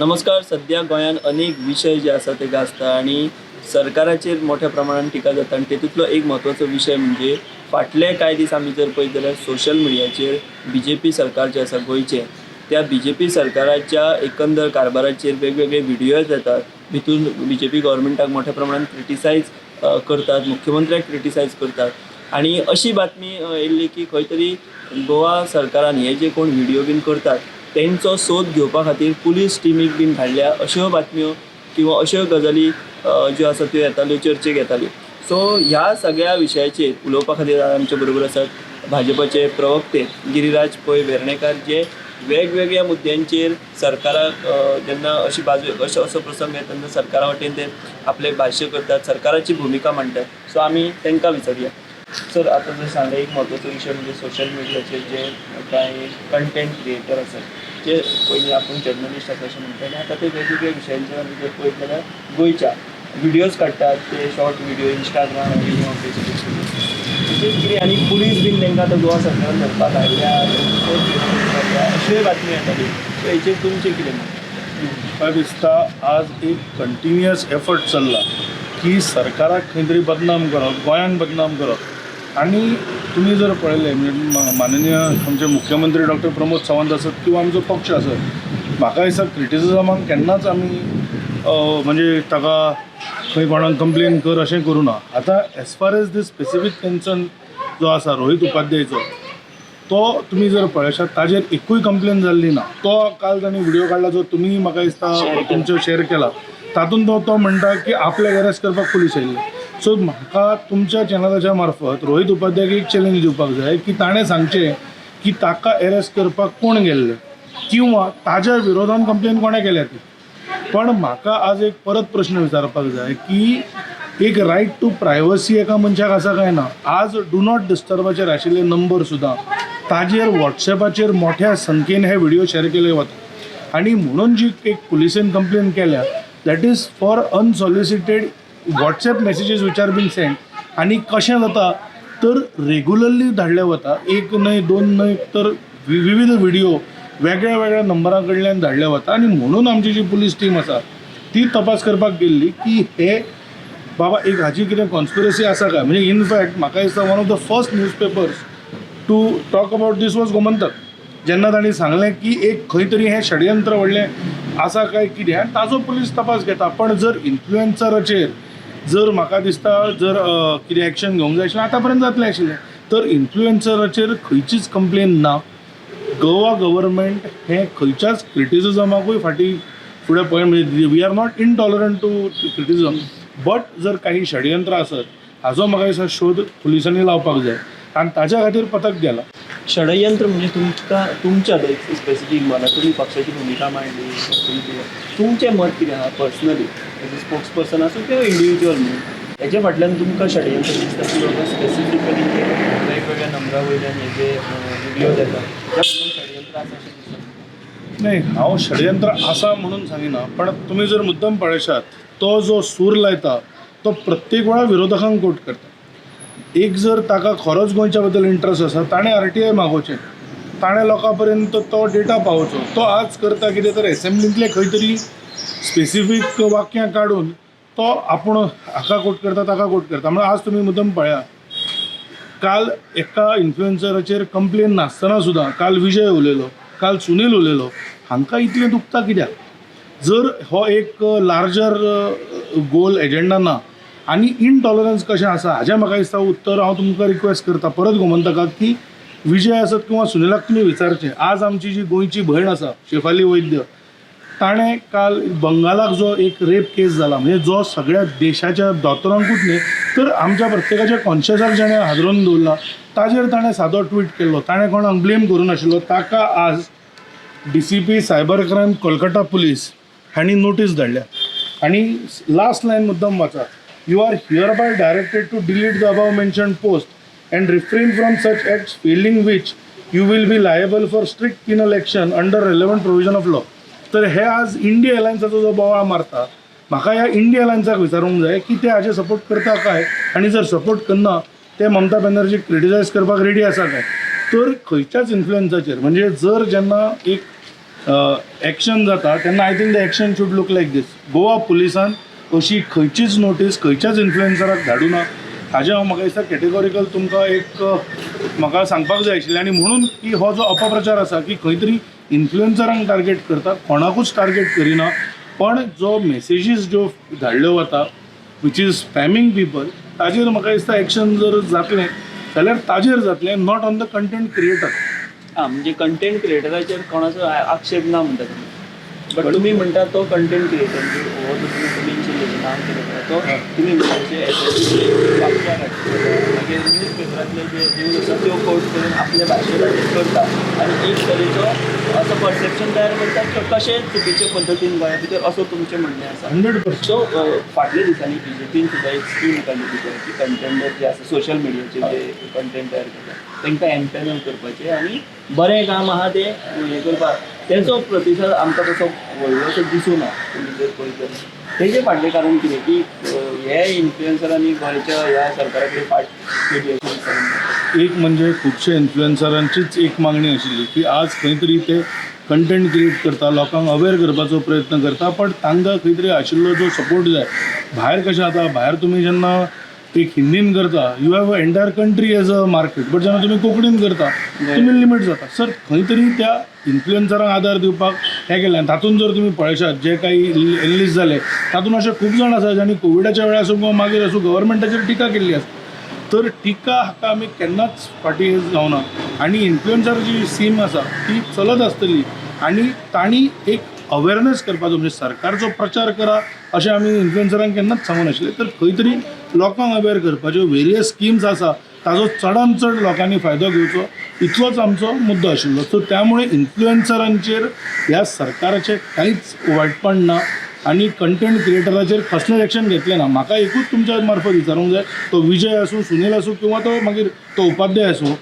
नमस्कार. सध्या गोंयांत अनेक विशय जे आसा ते गाजता आनी सरकाराचेर मोठ्या प्रमाणात टिका जाता आनी तेतूंतलो एक म्हत्वाचो विशय म्हणजे फाटले कांय दीस आमी जर पळयत जाल्यार सोशल मिडियाचेर BJP सरकार जे आसा गोंयचें त्या BJP सरकाराच्या एकंदर कारबाराचेर वेगवेगळे व्हिडियोज येतात. भितून BJP गव्हर्मेंटाक मोठ्या प्रमाणात क्रिटिसायज करतात, मुख्यमंत्र्याक क्रिटिसायज करतात आनी अशी बातमी येयल्ली की खंय तरी गोवा सरकारान हे जे कोण व्हिडियो बीन करतात तेंचो सोद घेवपा खातीर पुलीस टिमीक बीन धाडल्या अश्यो बातम्यो किंवा अश्यो गजाली ज्यो आसा त्यो येताल्यो, चर्चेक येताल्यो. सो ह्या सगळ्या विशयाचेर उलोवपा खातीर आमचे बरोबर आसात भाजपाचे प्रवक्ते गिरीराज पै वेर्णेकार, जे वेगवेगळ्या मुद्द्यांचेर सरकाराक जेन्ना अशी बाजू असो प्रसंग येता तेन्ना सरकारा वटेन ते आपले भाश्य करतात, सरकाराची भुमिका मांडटात. सो आमी तांकां विचारया. सर, आता जर सांगलें एक म्हत्वाचो विशय म्हणजे सोशल मिडियाचेर जे कांय कंटेंट क्रिएटर आसात जे पयलीं आपूण जर्नलिस्ट आसा अशें म्हणटा आनी आतां ते वेगवेगळ्या विशयांचेर आमी जर पळयत जाल्यार गोंयच्या व्हिडियोज काडटात, ते शॉर्ट व्हिडियो इंस्टाग्राम किंवा फेसबूक तशेंच कितें आनी पुलीस बीन तांकां आतां गोवा सरकारान धरपाक आयल्या अश्योय बातम्यो येताल्यो. सो हेचेर तुमचें कितें म्हणणें? म्हाका दिसता आज एक कंटिन्युअस एफर्ट चल्ला की सरकाराक खंय तरी बदनाम करप, गोंयांक बदनाम करप. आणि तुम्ही जर पळयलें म्हणजे माननीय आमचे मुख्यमंत्री डॉक्टर प्रमोद सावंत आसत किंवा आमचो पक्ष आसत, म्हाका दिसता क्रिटिसिजमाक केन्नाच आमी म्हणजे ताका खंय कोणाक कंप्लेन कर अशें करूं ना. आतां एज फार एज दीस स्पेसिफीक कन्सर्न जो आसा रोहित उपाध्यायचो, तो तुमी जर पळयशात ताजेर एकूय कंप्लेन जाल्ली ना. तो काल ताणें व्हिडियो काडला जो तुमी म्हाका दिसता तुमचो शेअर केला, तातूंत तो म्हणटा की आपल्याक अरेस्ट करपाक पुलीस येयल्ले. सो म्हाका तुमच्या चॅनलाच्या मार्फत रोहित उपाध्यायाक एक चॅलेंज दिवपाक जाय की ताणें सांगचें की ताका अरेस्ट करपाक कोण गेल्ले किंवा ताज्या विरोधान कंप्लेन कोणें केल्या ती. पण म्हाका आज एक परत प्रश्न विचारपाक जाय की एक रायट टू प्रायवसी एका मनशाक आसा काय ना. आज डू नॉट डिस्टर्बाचेर आशिल्ले नंबर सुद्दां ताजेर वॉट्सॅपाचेर मोठ्या संख्येन हे व्हिडियो शेअर केले वतात आनी म्हणून जी एक पुलिसेन कंप्लेन केल्या that is for unsolicited WhatsApp messages which are been send. आणि कशें जाता तर रेग्युलरली धाडले वता, एक न्हय दोन न्हय तर विविध व्हिडिओ वेगळ्या वेगळ्या नंबरां कडल्यान धाडले वता. आणि म्हणून आमची जी पुलीस टीम आसा ती तपास करपाक गेल्ली की हे बाबा एक हाची कितें कॉन्स्पिरसी आसा काय. म्हणजे इनफॅक्ट म्हाका दिसता one of the first newspapers to talk about this was Gomantak, जेन्ना तांणी सांगलें की एक खंय तरी हें षडयंत्र व्हडलें आसा काय कितें आनी ताजो पुलीस तपास घेता. पण जर इन्फ्लुएन्सराचेर जर म्हाका दिसता जर कितें एक्शन घेवंक जाय आशिल्लें आतां पर्यंत जातलें आशिल्लें, तर इन्फ्लुएन्सराचेर खंयचीच कंप्लेन ना. गोवा गव्हर्मेंट हें खंयच्याच क्रिटिसिजमाकूय फाटीं फुडें पळय. म्हणजे we are not intolerant to criticism, but जर काही षडयंत्र आसत हाजो म्हाका दिसता शोध पुलिसांनी लावपाक जाय आनी ताच्या खातीर पथक गेलां. षडयंत्र म्हणजे तुमच्या स्पेसिफीक मला तुम्ही पक्षाची भूमिका मांडली, तुमचें मत कितें आहा personally as a spokes person आसूं किंवा इंडिविज्युअल म्हणून हेच्या फाटल्यान तुमकां षडयंत्र दिसता की बाबा स्पेसिफिकली वेगवेगळ्या नंबरा वयल्यान हे जे व्हिडिओज येतात त्या षडयंत्र आसा अशें दिसता? नाही, हांव षडयंत्र आसा म्हणून सांगिना, पण तुम्ही जर मुद्दम पळयशात तो जो सूर लायता तो प्रत्येक वेळा विरोधकांक कोट करता. एक जर ताका खरोच गोंयच्या बद्दल इंट्रस्ट आसा ताणें RTI मागोवचें, ताणें लोकां पर्यंत तो डेटा पावोवचो. तो आज करता कितें तर एसेंब्लींतले खंय तरी स्पेसिफीक वाक्यां काडून तो आपूण हाका कोट करता ताका कोट करता. म्हणजे आज तुमी मुद्दम पळया, काल एका इन्फ्लुएन्सराचेर कंप्लेन नासतना सुद्दां काल विजय उलयलो, काल सुनील उलयलो. हांकां इतलें दुखता कित्याक? जर हो एक लार्जर गोल एजेंडा ना आनी इनटॉलरन्स कशें आसा हाजें म्हाका दिसता उत्तर हांव तुमकां रिक्वेस्ट करता परत गोमंतकाक की विजय आसत किंवा सुनीलाक तुमी विचारचें. आज आमची जी गोंयची भयण आसा शेफाली वैद्य, ताणें काल बंगालाक जो एक रेप केस जाला, म्हणजे जो सगळ्या देशाच्या दोतोरांकूच न्ही तर आमच्या प्रत्येकाच्या कॉन्शियसाक जेणें हादरोवन दवरला, ताजेर ताणें सादो ट्वीट केल्लो. ताणें कोणाक ब्लेम करूं नाशिल्लो. ताका आज DCP cyber crime Kolkata police हांणी नोटीस धाडल्या आनी लास्ट लायन मुद्दम वाचा, you are hereby directed to delete the above mentioned post and refrain from such acts failing which you will be liable for strict penal action under relevant provision of law. तर हे आज India एलायन्साचो जो बोवाळ मारता, म्हाका ह्या India एलायन्साक विचारूंक जाय की ते हाचे सपोर्ट करता काय, आनी जर सपोर्ट करना ते ममता बॅनर्जीक क्रिटिसायज करपाक रेडी आसा काय. तर खंयच्याच इन्फ्लुएन्साचेर म्हणजे जर जेन्ना एक एक्शन जाता तेन्ना I think the action should look like this. Goa पुलिसान अशी खंयचीच नोटीस खंयच्याच इन्फ्लुएन्सराक धाडूना. हाजें हांव म्हाका दिसता कॅटेगॉरिकल तुमकां एक म्हाका सांगपाक जाय आशिल्लें. आनी म्हणून की हो जो अपप्रचार आसा की खंय तरी इन्फ्लुएन्सरांक टार्गेट करता, कोणाकूच टार्गेट करिना, पण जो मेसेजीस ज्यो धाडल्यो वता विच इज स्पॅमींग पीपल, ताजेर म्हाका दिसता एक्शन जर जातलें जाल्यार ताजेर जातलें, not on the content creator. म्हणजे कंटेंट क्रिएटराचेर कोणाचो आक्षेप ना म्हणटा तुमी, बट तुम्ही म्हणटा तो कंटेंट क्रिएटर म्हणजे हो जो तुम्ही पोलिसांचें नांव केलें पळय तो तुमी म्हणजे मागीर न्यूज पेपरांतले जे न्यूज आसा त्यो कोट करून आपल्या भाशेन करता आनी एक तरेचो असो परसेप्शन तयार करता की कशें चुकीचे पद्दतीन गोंया भितर असो तुमचें म्हणणें आसा. 100%. सो फाटल्या दिसांनी BJPन सुद्दां एक स्कीम काडली भितर की कंटेंट जे आसा सोशल मिडियाचेर जे कंटेंट तयार करता तांकां एम्पॅनल करपाचें आनी बरें काम आहा तें हें करपाक. तेचो प्रतिसाद आमकां तसो व्हडलोसो दिसूं ना. तुमी जर पळयत तेजें फाटलें कारण कितें की हे इन्फ्लुएन्सरांनी गोंयच्या ह्या सरकारा कडेन फाट केली अशें दिसता तुमकां? एक म्हणजे खुबशे इन्फ्लुएन्सरांचीच एक मागणी आशिल्ली की आज खंय तरी ते कंटेंट क्रिएट करता, लोकांक अवेअर करपाचो प्रयत्न करता, पण तांकां खंय तरी आशिल्लो जो सपोर्ट जाय. भायर कशें जाता, भायर तुमी जेन्ना एक हिंदीन करता you have a entire country as a market, but जेन्ना तुमी कोंकणीन करता तुमी लिमीट जाता. सर खंय तरी त्या इन्फ्लुएन्सरांक आदार दिवपाक हें केलें. तातूंत जर तुमी पळयशात जे काही एनलिस्ट जाले तातूंत अशे खूब जाण आसा जांणी कोविडाच्या वेळार आसूं किंवा मागीर आसूं गव्हर्मेंटाचेर टिका केल्ली आसा. तर टिका हाका आमी केन्नाच फाटी जावना. आनी इन्फ्लुएन्सर सीम आसा ती चलत आसतली आनी तांणी एक अवेरनेस करपाचो म्हणजे सरकारचो प्रचार करा अशें आमी इन्फ्लुएन्सरांक केन्नाच सांगून नाशिल्लें. तर खंय तरी लोकांक अवेअर करपाच्यो वेरियस स्किम्स आसा ताजो चडांत चड लोकांनी फायदो घेवचो इतलोच आमचो मुद्दो आशिल्लो. सो त्यामुळे इन्फ्लुएन्सरांचेर ह्या सरकाराचें कांयच वायटपण ना आनी कंटेंट क्रिएटराचेर कसलेंच एक्शन घेतलें ना. म्हाका एकूच तुमच्या मार्फत विचारूंक जाय, तो विजय आसूं, सुनील आसूं किंवा तो मागीर तो उपाध्याय आसूं,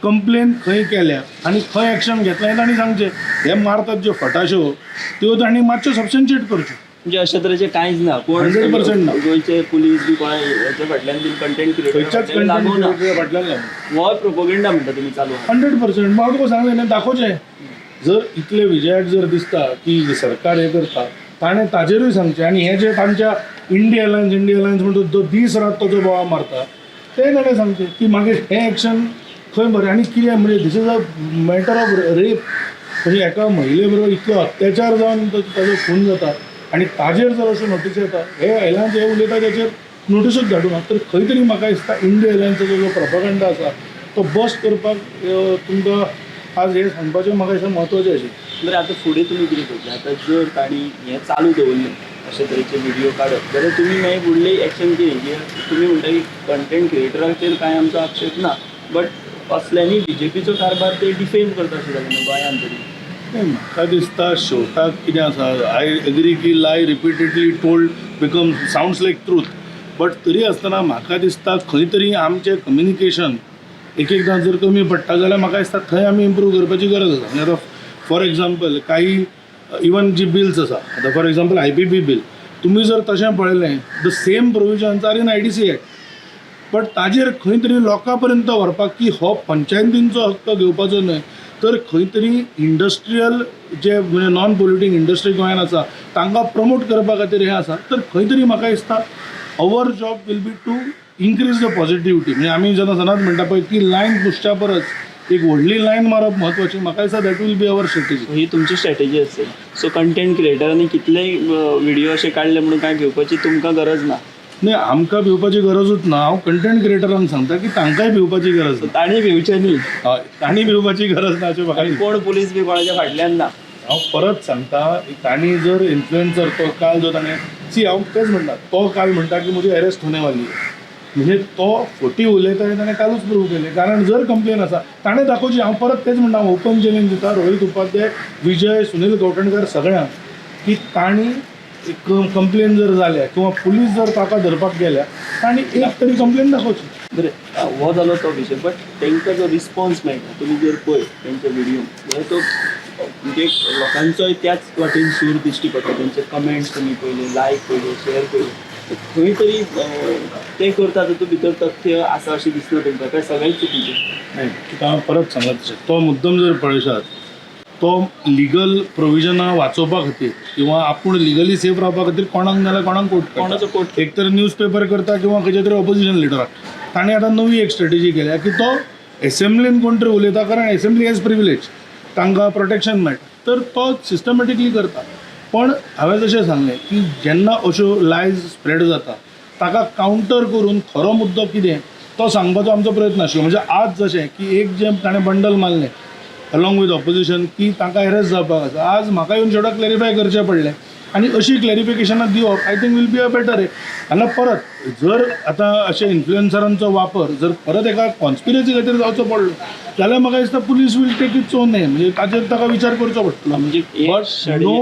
कंप्लेन खंय केल्या आनी खंय एक्शन घेतलें हें तांणी सांगचें. हे मारतात ज्यो फटाश्यो त्यो तांणी मातश्यो सबस्टंशिएट करच्यो. म्हणजे अशा तरेचें कांयच ना. 100% ना. गोंयचे पुलीस बी कोणा हेच्या फाटल्यान बी कंटेंट खंयच्याच क्रिएटर लागू ना. कंटेंट फाटल्यान लागून हो प्रोपोगंडा म्हणटा तुमी चालू आहा. 100%. हांव तुका सांगलें दाखोवचें. जर इतले विजयाक जर दिसता की सरकार हें करता ताणें ताजेरूय सांगचें. आनी हें जे तांच्या इंडिया एलायन्स म्हणटा तो दीस रात तो जो बोवा मारता तें ताणें सांगचें की मागीर हें एक्शन खंय बरें. आनी कितें म्हणजे this is a matter of rape. म्हणजे एका महिले बरोबर इतलो अत्याचार जावन ताजो खून जाता आनी ताजेर जर अश्यो नोटीस येता हे एलायन्स हे उलयता ताचेर नोटीसूच धाडूना. तर खंय तरी म्हाका दिसता इंडिया एलायन्साचो जो प्रोपगंडा आसा तो बस्ट करपाक तुमकां आज हें सांगपाचें म्हाका दिसता म्हत्वाचें अशें. बरें आतां फुडें तुमी कितें करता? आतां जर तांणी हें चालू दवरलें अशे तरेचे व्हिडिओ काडप जाल्यार तुमी मागीर फुडली एक्शन कितें? जे तुमी म्हणटा की कंटेंट क्रिएटराचेर कांय आमचो आक्षेप ना, बट असल्यांनी BJPचो कारभार ते डिफेम करता अशें जालें न्हू गोंयांत तरी. म्हाका दिसता शेवटाक कितें आसा, आय एग्री की lie repeatedly told become sounds like truth, but तरी आसतना म्हाका दिसता खंय तरी आमचें कम्युनिकेशन एकदां जर कमी पडटा जाल्यार म्हाका दिसता थंय आमी इम्प्रूव करपाची गरज आसा. म्हणजे आतां फॉर एक्झाम्पल काही इवन जी बिल्स आसा, आतां फॉर एक्झाम्पल IPP बील तुमी जर तशें पळयलें the same provisions are in IDC act, but ताजेर खंय तरी लोकां पर्यंत व्हरपाक की हो पंचायतींचो हक्क घेवपाचो न्हय, तर खंय तरी इंडस्ट्रियल जे म्हणजे नॉन पोल्युटींग इंडस्ट्री गोंयांत आसा तांकां प्रमोट करपा खातीर हें आसा. तर खंय तरी म्हाका दिसता our job will be to increase the positivity. म्हणजे आमी जेन्ना सदांच म्हणटा पळय ती लायन पुसच्या परस एक व्हडली लायन मारप म्हत्वाची. म्हाका दिसता that will be our strategy. ही तुमची स्ट्रॅटेजी असेल. सो कंटेंट क्रिएटरांनी कितलेय व्हिडिओ असे काडले म्हणून काय भिवपाची तुमकां गरज ना. न्ही आमकां भिवपाची गरजूच ना. हांव कंटेंट क्रिएटरांक सांगता की तांकांय भिवपाची गरज ना. ताणी भिवचें न्ही. हय तांणी भिवपाची गरज ना अशें म्हाका आनी दिसता. कोण पुलीस बी कोणाच्या फाटल्यान ना. हांव परत सांगता तांणी जर इन्फ्लुएन्सर तो काल जो ताणें हांव तेच म्हणटा तो काल म्हणटा की मुझे अरेस्ट होने वाली है. म्हणजे तो खोटी उलयता हें ताणें कालूच प्रूव केलें. कारण जर कंप्लेन आसा ताणें दाखोवची. हांव परत तेच म्हणटा हांव ओपन चॅलेंज दिता रोहित उपाध्याय, विजय, सुनील गवटणकर सगळ्यांक की तांणी कंप्लेन जर जाल्या किंवा पुलीस जर ताका धरपाक गेल्या तांणी एक तरी कंप्लेन दाखोवची. बरें हो जालो तो विशय, बट तांकां जो रिस्पॉन्स मेळटा तुमी जर पळय तेंच्या व्हिडिओ जाल्यार तो म्हणजे लोकांचोय त्याच वाटेन सूर दिश्टी पडटा. तेंचे कमेंट्स तुमी पयले, लायक पयले, शेअर पयले, खंय तरी ते करता तातूंत भितर तथ्य आसा अशें दिसना तुमकां काय सगळेंच चुकीचें? नाही तुका हांव परत सांगत तो मुद्दम जर पळयशात तो लिगल प्रोविजनां वाचोवपा खातीर किंवा आपूण लिगली सेफ रावपा खातीर कोणाक नाल्यार कोणाक कोणाचो कोर्ट कोर्ट एक तर न्यूज पेपर करता किंवा खंयच्या तरी ऑपोजिशन लिडराक ताणें आतां नवी एक स्ट्रॅटेजी केल्या की तो एसेंब्लीन कोण तरी उलयता कारण एसेंब्ली हॅज प्रिविलेज तांकां प्रोटेक्शन मेळटा तर तो सिस्टमॅटिकली करता पण हांवें जशें सांगलें की जेन्ना अश्यो लायज स्प्रेड जाता ताका कावंटर करून खरो मुद्दो कितें तो सांगपाचो आमचो प्रयत्न आशिल्लो म्हणजे आज जशें की एक जें ताणें बंडल मारलें अलॉंग विथ ऑपोजिशन की तांकां एरेस्ट जावपाक आसा आज म्हाका येवन शेवटाक क्लॅरिफाय करचें पडलें आनी अशी क्लॅरिफिकेशनां दिवप I think will be a better हांगा परत जर आतां अशे इन्फ्लुएन्सरांचो वापर जर परत एका कॉन्स्पिरसी खातीर जावचो पडलो जाल्यार म्हाका दिसता police will take its own name म्हणजे ताचेर ताका विचार करचो पडटलो म्हणजे बट नो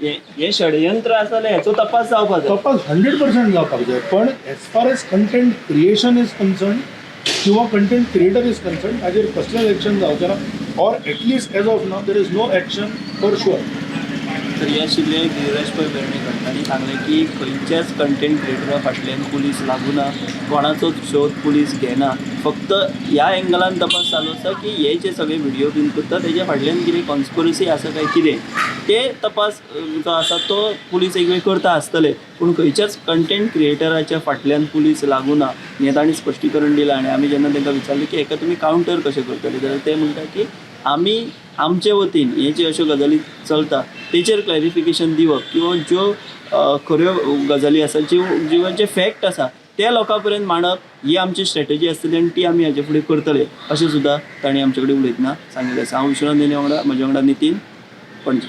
हे षडयंत्र आसलें हेचो तपास जावपाक जाय. तपास 100% जावपाक जाय पण as far as content creation is concern किंवा कंटेंट क्रिएटर इज कन्सर्न ताजेर कसलेंच एक्शन जावचें ना or at least as of now there is no action for sure. तर हे आशिल्ले गिरीराज पै वेर्णेकर तांणी सांगलें की खंयच्याच कंटेंट क्रिएटरा फाटल्यान पुलीस लागूना कोणाचोच शोध पुलीस घेना फक्त ह्या एंगलान तपास चालू आसा की हे जे सगळे व्हिडिओ बीन करता तेज्या फाटल्यान कितें कॉन्स्पिरसी आसा काय कितें ते तपास जो आसा तो पुलीस एक वेळ करता आसतले पूण खंयच्याच कंटेंट क्रिएटराच्या फाटल्यान पुलीस लागूना हें तांणी स्पश्टीकरण दिलां आनी आमी जेन्ना तांकां विचारलें की हेका तुमी कावंटर कशें करतले जाल्यार ते म्हणटा की आमी आमचे वतीन हे जे अश्यो गजाली चलता तेचेर क्लॅरिफिकेशन दिवप किंवा ज्यो खऱ्यो गजाली आसा ज्यो जे फॅक्ट आसा त्या लोकां पर्यंत मांडप ही आमची स्ट्रॅटेजी आसतली आनी ती आमी हाजे फुडें करतले अशें सुद्दां तांणी आमचे कडेन उलयतना सांगिल्लें आसा. हांव विश्वनाथ नेने वांगडा म्हजे वांगडा नितीन पणजी.